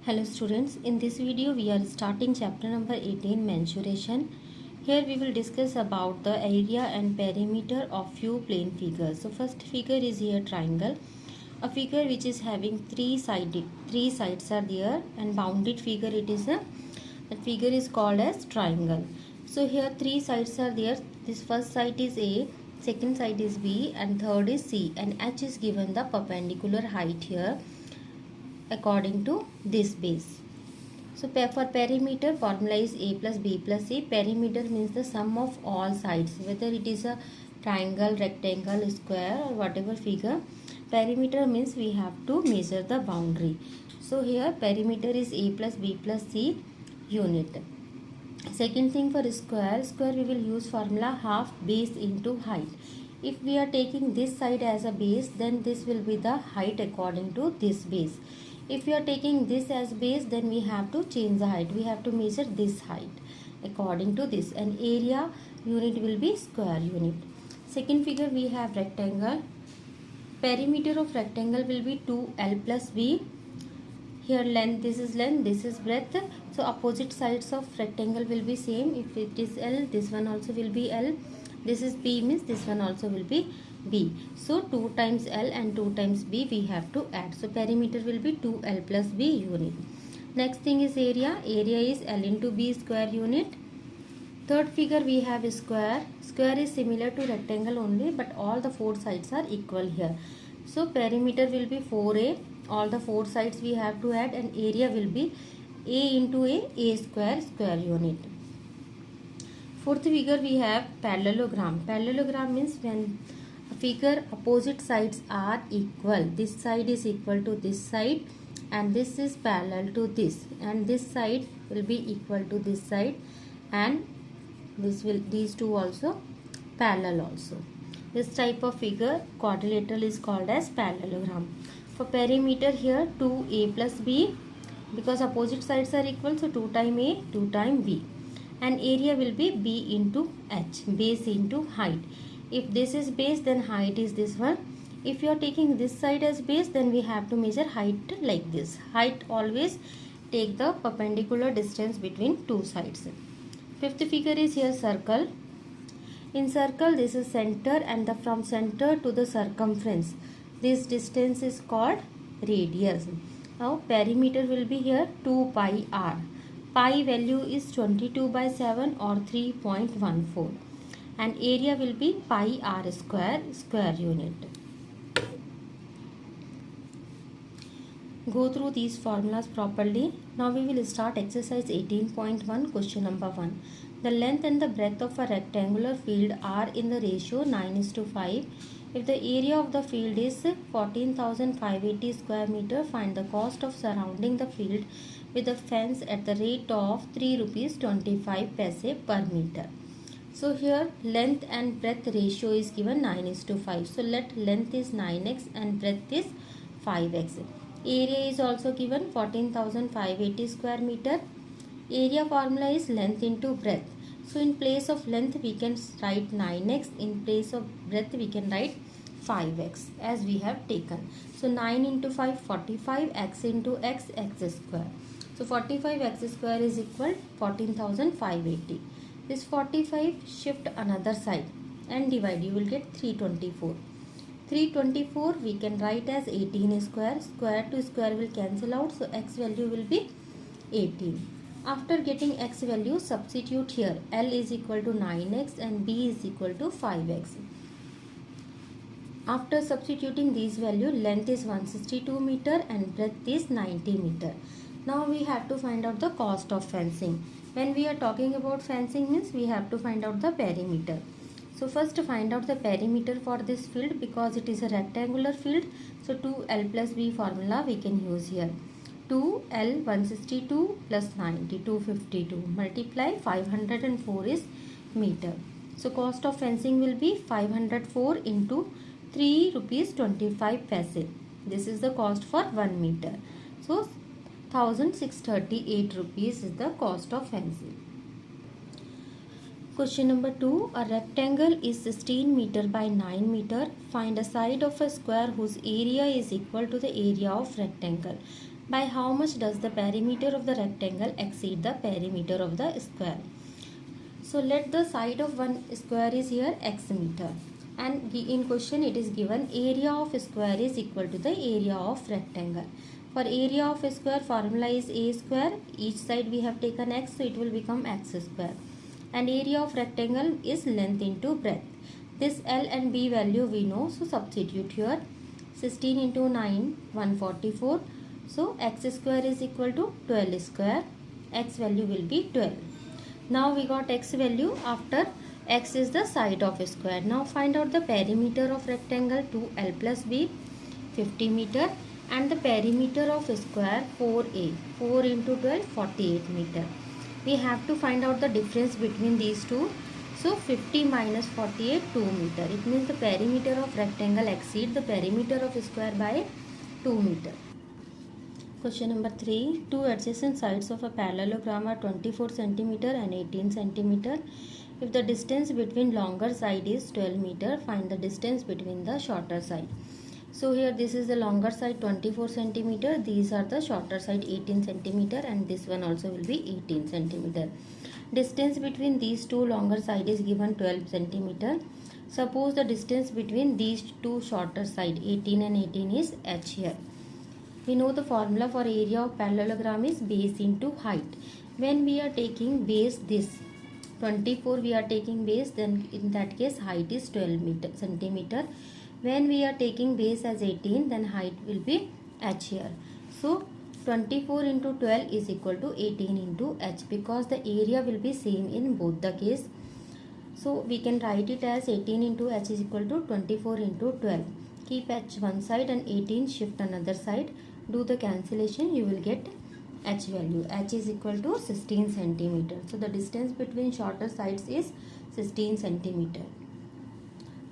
Hello students, in this video we are starting chapter number 18 mensuration. Here we will discuss about the area and perimeter of few plane figures. So first figure is here triangle, a figure which is having three sides are there, and bounded figure it is that figure is called as triangle. So here three sides are there. This first side is A, second side is B, and third is C, and H is given the perpendicular height here according to this base. So for perimeter, formula is A plus B plus C. Perimeter means the sum of all sides, whether it is a triangle, rectangle, square or whatever figure. Perimeter means we have to measure the boundary. So here perimeter is A plus B plus C unit. Second thing, for square we will use formula half base into height. If we are taking this side as a base, then this will be the height according to this base. If we are taking this as base, then we have to change the height. We have to measure this height according to this, and area unit will be square unit. Second figure we have rectangle. Perimeter of rectangle will be 2L plus B. Here length, this is breadth. So opposite sides of rectangle will be same. If it is L, this one also will be L. This is B means this one also will be B. So 2 times L and 2 times B we have to add. So perimeter will be 2L plus B unit. Next thing is area. Area is L into B square unit. Third figure we have square. Square is similar to rectangle only, but all the four sides are equal here. So perimeter will be 4A. All the four sides we have to add, and area will be A into A square unit. Fourth figure we have parallelogram. Parallelogram means when a figure opposite sides are equal. This side is equal to this side, and this is parallel to this, and this side will be equal to this side, and these two also parallel also. This type of figure quadrilateral is called as parallelogram. For perimeter here 2A plus B, because opposite sides are equal, so 2 times A, 2 times B. And area will be B into H, base into height. If this is base, then height is this one. If you are taking this side as base, then we have to measure height like this. Height always take the perpendicular distance between two sides. Fifth figure is here circle. In circle, this is center, and from center to the circumference, this distance is called radius. Now perimeter will be here 2 pi r. Pi value is 22 by 7 or 3.14, and area will be pi r square unit. Go through these formulas properly. Now we will start exercise 18.1. Question number 1. The length and the breadth of a rectangular field are in the ratio 9:5. If the area of the field is 14,580 square meter, find the cost of surrounding the field with a fence at the rate of 3 rupees 25 paise per meter. So here length and breadth ratio is given 9:5. So let length is 9x and breadth is 5x. Area is also given 14,580 square meter. Area formula is length into breadth. So in place of length we can write 9x, in place of breadth we can write 5x as we have taken. So 9 into 5, 45, x into x square. So 45x square is equal 14,580. This 45 shift another side and divide, you will get 324. 324 we can write as 18 square. Square to square will cancel out, so x value will be 18. After getting x value, substitute here. L is equal to 9x and B is equal to 5x. After substituting these value, length is 162 meter and breadth is 90 meter. Now we have to find out the cost of fencing. When we are talking about fencing means we have to find out the perimeter. So first find out the perimeter for this field, because it is a rectangular field. So 2L plus B formula we can use here. 2L 162 plus 90, 252, multiply 504 is meter. So cost of fencing will be 504 into 3 rupees 25 paise. This is the cost for 1 meter. So 1638 rupees is the cost of fencing. Question number 2. A rectangle is 16 meter by 9 meter. Find a side of a square whose area is equal to the area of rectangle. By how much does the perimeter of the rectangle exceed the perimeter of the square? So let the side of one square is here x meter, and in question it is given area of square is equal to the area of rectangle. For area of square, formula is a square, each side we have taken x, so it will become x square, and area of rectangle is length into breadth. This L and B value we know, so substitute here. 16 into 9 144, so x square is equal to 12 square, x value will be 12. Now we got x value after x is the side of a square. Now find out the perimeter of rectangle 2L plus B 50 meter, and the perimeter of square 4A, 4 into 12 48 meter. We have to find out the difference between these two. So 50 minus 48 2 meter. It means the perimeter of rectangle exceeds the perimeter of square by 2 meter. Question number 3. Two adjacent sides of a parallelogram are 24 cm and 18 cm. If the distance between longer side is 12 meter, find the distance between the shorter side. So here this is the longer side 24 cm, these are the shorter side 18 cm, and this one also will be 18 cm. Distance between these two longer side is given 12 cm. Suppose the distance between these two shorter side 18 and 18 is h here. We know the formula for area of parallelogram is base into height. When we are taking base this 24, we are taking base, then in that case height is 12 centimeter. When we are taking base as 18, then height will be h here. So 24 into 12 is equal to 18 into h, because the area will be same in both the case. So we can write it as 18 into h is equal to 24 into 12. Keep h one side and 18 shift another side. Do the cancellation, you will get h value. H is equal to 16 centimeter. So the distance between shorter sides is 16 centimeter.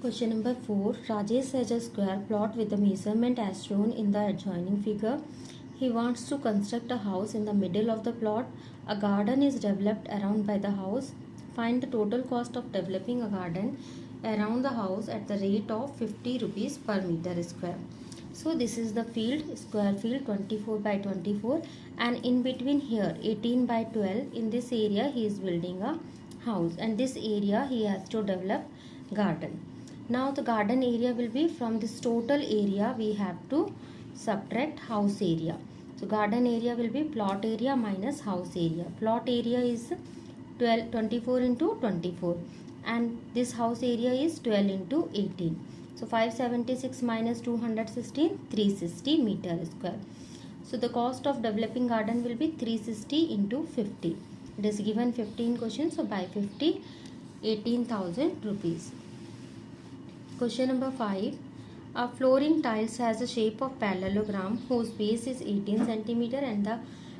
Question number 4. Rajesh has a square plot with the measurement as shown in the adjoining figure. He wants to construct a house in the middle of the plot. A garden is developed around by the house. Find the total cost of developing a garden around the house at the rate of 50 rupees per meter square. So this is the field, square field 24 by 24, and in between here 18 by 12, in this area he is building a house, and this area he has to develop garden. Now the garden area will be, from this total area we have to subtract house area. So garden area will be plot area minus house area. Plot area is 24 into 24, and this house area is 12 into 18. So 576 minus 216, 360 meter square. So the cost of developing garden will be 360 into 50. It is given 15 questions. So by 50, 18,000 rupees. Question number 5. A flooring tiles has a shape of parallelogram whose base is 18 centimeter and the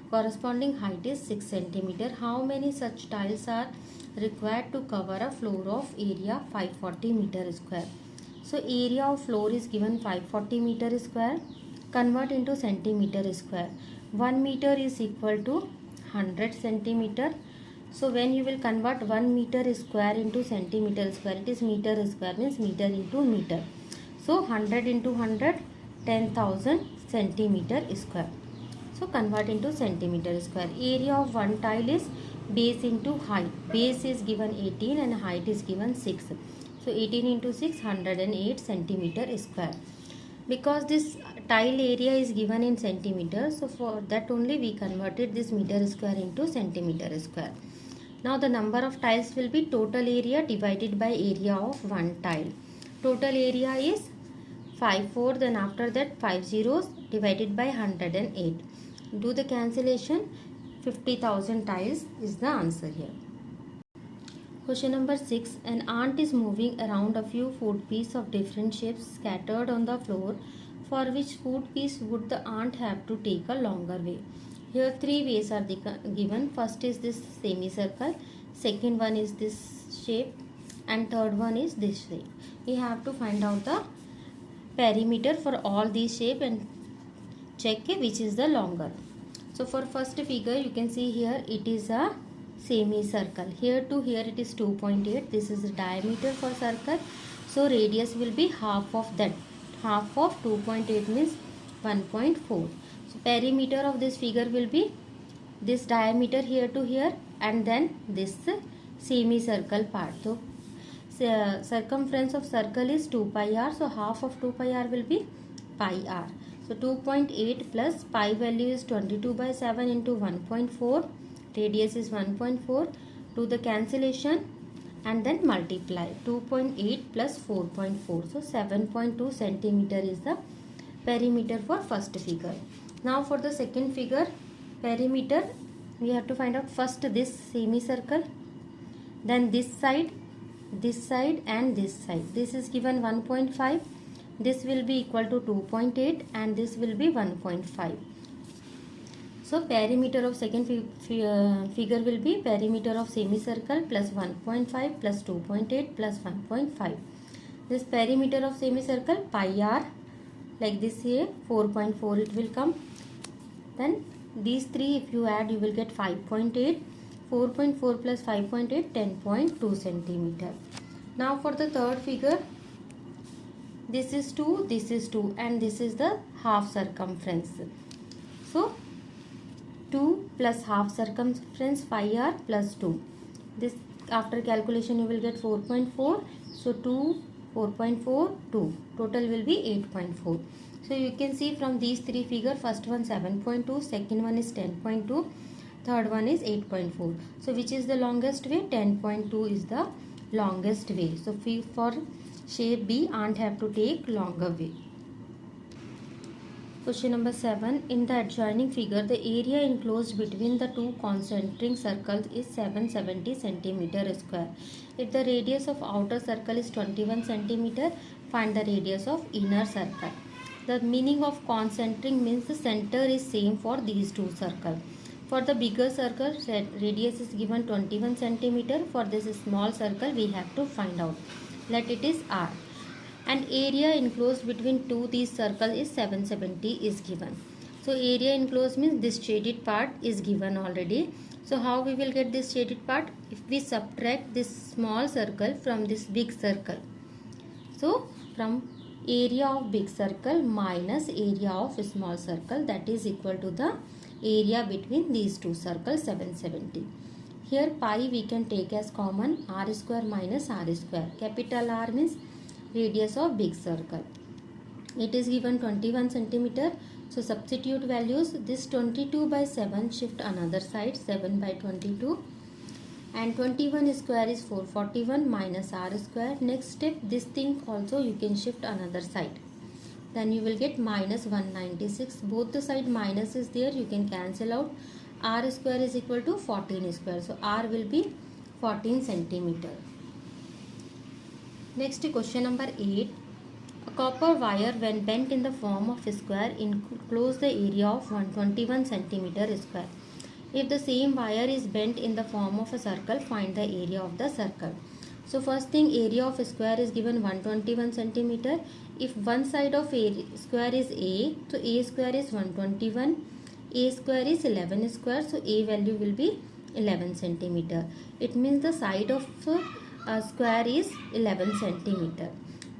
corresponding height is 6 centimeter. How many such tiles are required to cover a floor of area 540 meter square? So area of floor is given 540 meter square. Convert into centimeter square. 1 meter is equal to 100 centimeter. So when you will convert 1 meter square into centimeter square, it is meter square, means meter into meter. So 100 into 100, 10,000 centimeter square. So convert into centimeter square. Area of one tile is base into height. Base is given 18 and height is given 6. So 18 into 6, 108 centimeter square. Because this tile area is given in centimeter, so for that only we converted this meter square into centimeter square. Now the number of tiles will be total area divided by area of one tile. Total area is 54, then after that 5 zeros divided by 108. Do the cancellation. 50,000 tiles is the answer here. Question number 6. An ant is moving around a few food pieces of different shapes scattered on the floor. For which food piece would the ant have to take a longer way? Here 3 ways are given. First is this semicircle, second one is this shape, and third one is this shape. We have to find out the perimeter for all these shapes and check which is the longer. So for first figure you can see here it is a semicircle. Here to here it is 2.8. This is the diameter for circle. So radius will be half of that. Half of 2.8 means 1.4. So perimeter of this figure will be this diameter here to here and then this semicircle part. So circumference of circle is 2 pi r. So half of 2 pi r will be pi r. So 2.8 plus pi value is 22 by 7 into 1.4. Radius is 1.4. Do the cancellation and then multiply. 2.8 plus 4.4. So 7.2 centimeter is the perimeter for first figure. Now for the second figure, perimeter, we have to find out first this semicircle, then this side and this side. This is given 1.5. This will be equal to 2.8 and this will be 1.5. So perimeter of second figure will be perimeter of semicircle plus 1.5 plus 2.8 plus 1.5. This perimeter of semicircle pi r, like this here 4.4 it will come. Then these three if you add you will get 5.8. 4.4 plus 5.8 10.2 centimeter. Now for the third figure, this is 2, this is 2 and this is the half circumference. So 2 plus half circumference 5r plus 2. This after calculation you will get 4.4. So 2, 4.4, 2. Total will be 8.4. So you can see from these three figures, first one 7.2, second one is 10.2, third one is 8.4. So which is the longest way? 10.2 is the longest way. So for shape B, aunt have to take longer way. Question number 7. In the adjoining figure, the area enclosed between the two concentric circles is 770 centimeter square. If the radius of outer circle is 21 centimeter, find the radius of inner circle. The meaning of concentric means the center is same for these two circles. For the bigger circle, radius is given 21 centimeter. For this small circle, we have to find out. Let it is r. And area enclosed between these circles is 770 is given. So area enclosed means this shaded part is given already. So how we will get this shaded part? If we subtract this small circle from this big circle. So from area of big circle minus area of small circle, that is equal to the area between these two circles 770. Here pi we can take as common, r square minus r square. Capital R means radius of big circle. It is given 21 centimeter. So substitute values. This 22 by 7 shift another side, 7 by 22. And 21 square is 441 minus r square. Next step, this thing also you can shift another side. Then you will get minus 196. Both the side minus is there, you can cancel out. R square is equal to 14 square. So R will be 14 centimeter. Next question number 8. A copper wire when bent in the form of a square enclose the area of 121 centimeter square. If the same wire is bent in the form of a circle, find the area of the circle. So first thing, area of a square is given 121 centimeter. If one side of a square is A, so A square is 121. A square is 11 square, so A value will be 11 centimeter. It means the side of a square is 11 centimeter.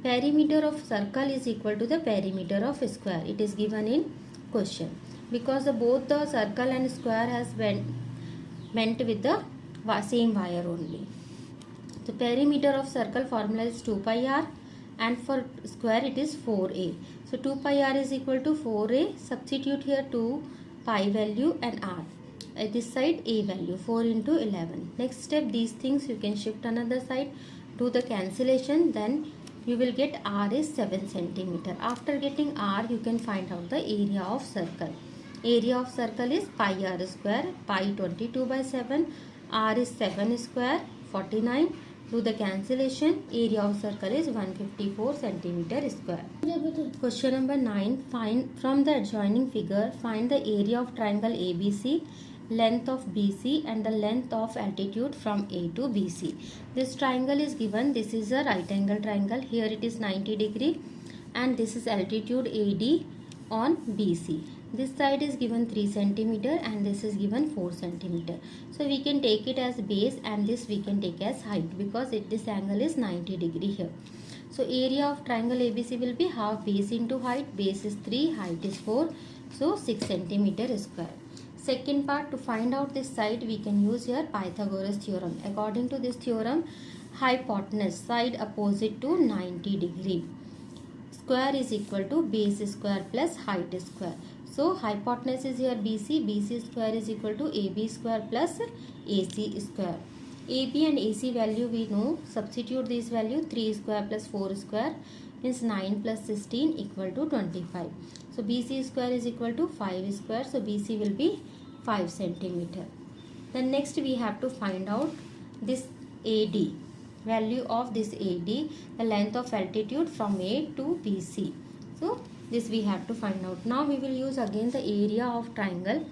Perimeter of circle is equal to the perimeter of square. It is given in question. Because both the circle and square has bent with the same wire only. The perimeter of circle formula is 2 pi r and for square it is 4a. So 2 pi r is equal to 4a. Substitute here 2 pi value and r. At this side a value 4 into 11. Next step, these things you can shift another side. Do the cancellation, then you will get r is 7 centimeter. After getting r, you can find out the area of circle. Area of circle is pi r square, pi 22 by 7, r is 7 square, 49. Do the cancellation, area of circle is 154 centimeter square. Question number 9. Find from the adjoining figure, find the area of triangle ABC, length of BC and the length of altitude from A to BC. This triangle is given, this is a right angle triangle, here it is 90 degree and this is altitude AD on BC. This side is given 3 centimeter and this is given 4 centimeter. So we can take it as base and this we can take as height because this angle is 90 degree here. So area of triangle ABC will be half base into height. Base is 3, height is 4. So 6 centimeter square. Second part, to find out this side, we can use here Pythagoras theorem. According to this theorem, hypotenuse, side opposite to 90 degree, square is equal to base square plus height square. So hypotenuse is here BC, BC square is equal to AB square plus AC square. AB and AC value we know, substitute this value, 3 square plus 4 square means 9 plus 16 equal to 25. So BC square is equal to 5 square, so BC will be 5 centimeter. Then next we have to find out this AD, value of this AD, the length of altitude from A to BC. So this we have to find out. Now we will use again the area of triangle.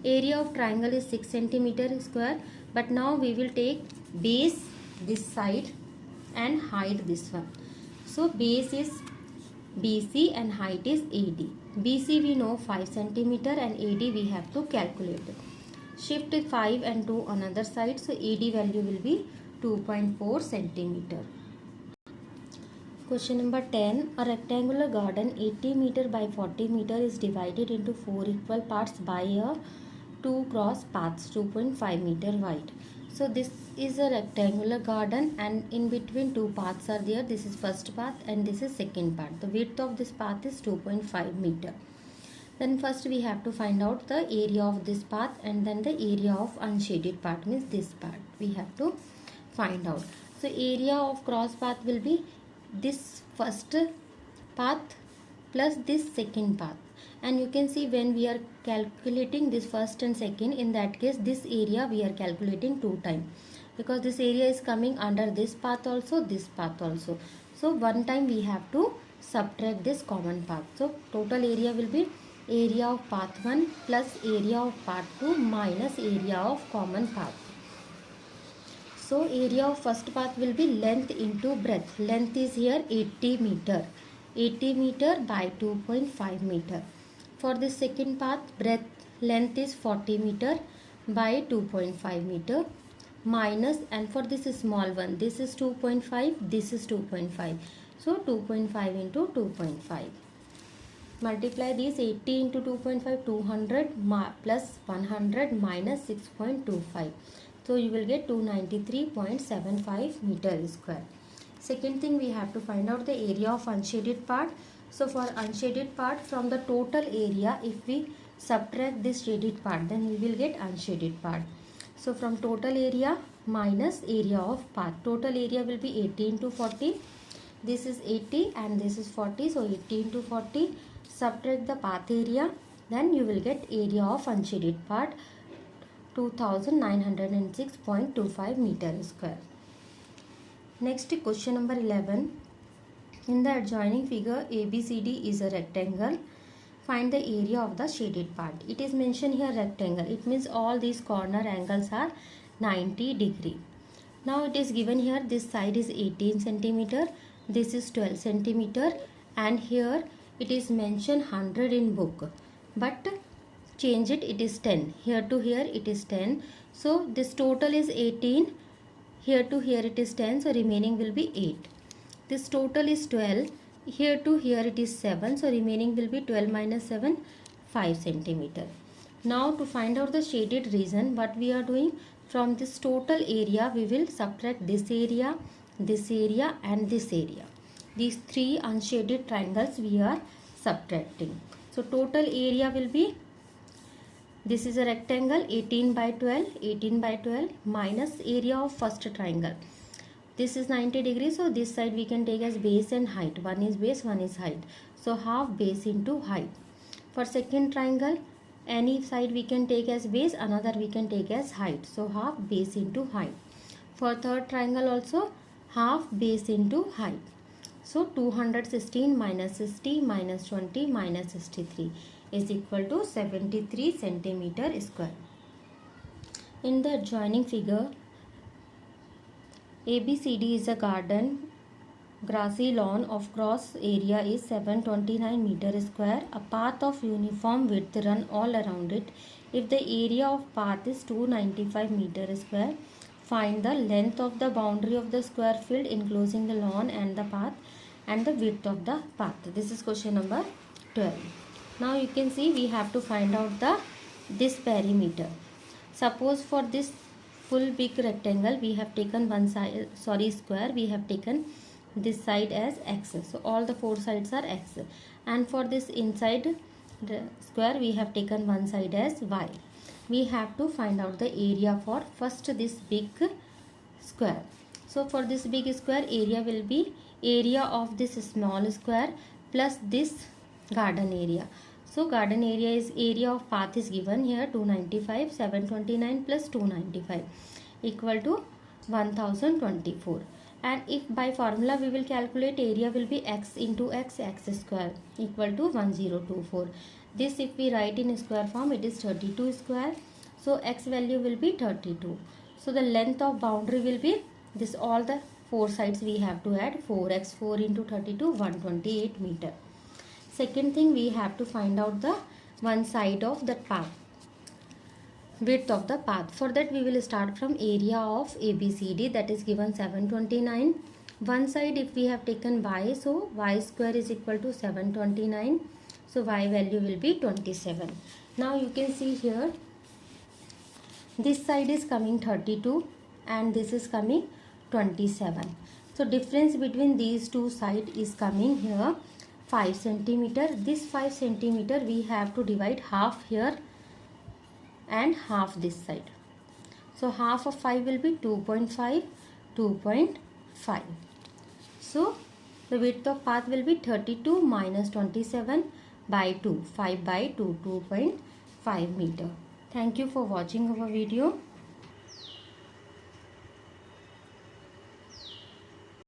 Area of triangle is 6 centimeter square, but now we will take base this side and height this one. So base is BC and height is AD. BC we know 5 centimeter and AD we have to calculate. Shift 5 and to another side, so AD value will be 2.4 centimeter. Question number 10. A rectangular garden 80 meter by 40 meter is divided into 4 equal parts by a 2 cross paths 2.5 meter wide. So this is a rectangular garden and in between two paths are there. This is first path and this is second path. The width of this path is 2.5 meter. Then first we have to find out the area of this path and then the area of unshaded part, means this part we have to find out. So area of cross path will be this first path plus this second path, and you can see when we are calculating this first and second, in that case this area we are calculating 2 times, because this area is coming under this path also, this path also. So one time we have to subtract this common path. So total area will be area of path 1 plus area of path 2 minus area of common path. So area of first path will be length into breadth. Length is here 80 meter. 80 meter by 2.5 meter. For the second path, breadth length is 40 meter by 2.5 meter minus, and for this small one, this is 2.5, this is 2.5. So 2.5 into 2.5. Multiply this 80 into 2.5, 200 plus 100 minus 6.25. So you will get 293.75 meter square. Second thing, we have to find out the area of unshaded part. So for unshaded part, from the total area, if we subtract this shaded part, then we will get unshaded part. So from total area minus area of path, total area will be 80 into 40. This is 80 and this is 40, so 80 into 40. Subtract the path area, then you will get area of unshaded part 2906.25 meter square. Next, question number 11. In the adjoining figure, ABCD is a rectangle. Find the area of the shaded part. It is mentioned here rectangle. It means all these corner angles are 90 degree. Now it is given here, this side is 18 centimeter, this is 12 centimeter, and here it is mentioned 100 in book, but change it, it is 10. Here to here it is 10. So this total is 18. Here to here it is 10. So remaining will be 8. This total is 12. Here to here it is 7. So remaining will be 12 minus 7, 5 centimeter. Now to find out the shaded region, what we are doing, from this total area we will subtract this area and this area. These three unshaded triangles we are subtracting. So total area will be, this is a rectangle 18 by 12 minus area of first triangle. This is 90 degrees, so this side we can take as base and height. One is base, one is height. So half base into height. For second triangle, any side we can take as base, another we can take as height. So half base into height. For third triangle also, half base into height. So 216 minus 60 minus 20 minus 63 is equal to 73 centimeter square. In the adjoining figure, ABCD is a garden. Grassy lawn of gross area is 729 meter square. A path of uniform width run all around it. If the area of path is 295 meter square, find the length of the boundary of the square field enclosing the lawn and the path and the width of the path. This is question number 12. Now you can see we have to find out this perimeter. Suppose for this full big rectangle we have taken one side, square, we have taken this side as x. So all the four sides are x, and for this inside the square we have taken one side as y. We have to find out the area for first this big square. So for this big square, area will be area of this small square plus this garden area. So garden area is area of path is given here 295, 729 plus 295 equal to 1024. And if by formula we will calculate, area will be x into x square equal to 1024. This if we write in square form, it is 32 square. So x value will be 32. So the length of boundary will be this, all the four sides we have to add 4x, 4 into 32, 128 meter. Second thing, we have to find out the one side of the path, width of the path. For that we will start from area of ABCD, that is given 729. One side if we have taken y, so y square is equal to 729. So y value will be 27. Now you can see here, this side is coming 32 and this is coming 27. So difference between these two sides is coming here 5 centimeter. This 5 centimeter we have to divide half here and half this side. So half of 5 will be 2.5, 2.5. So the width of path will be 32 minus 27 by 2, 5 by 2, 2.5 meter. Thank you for watching our video.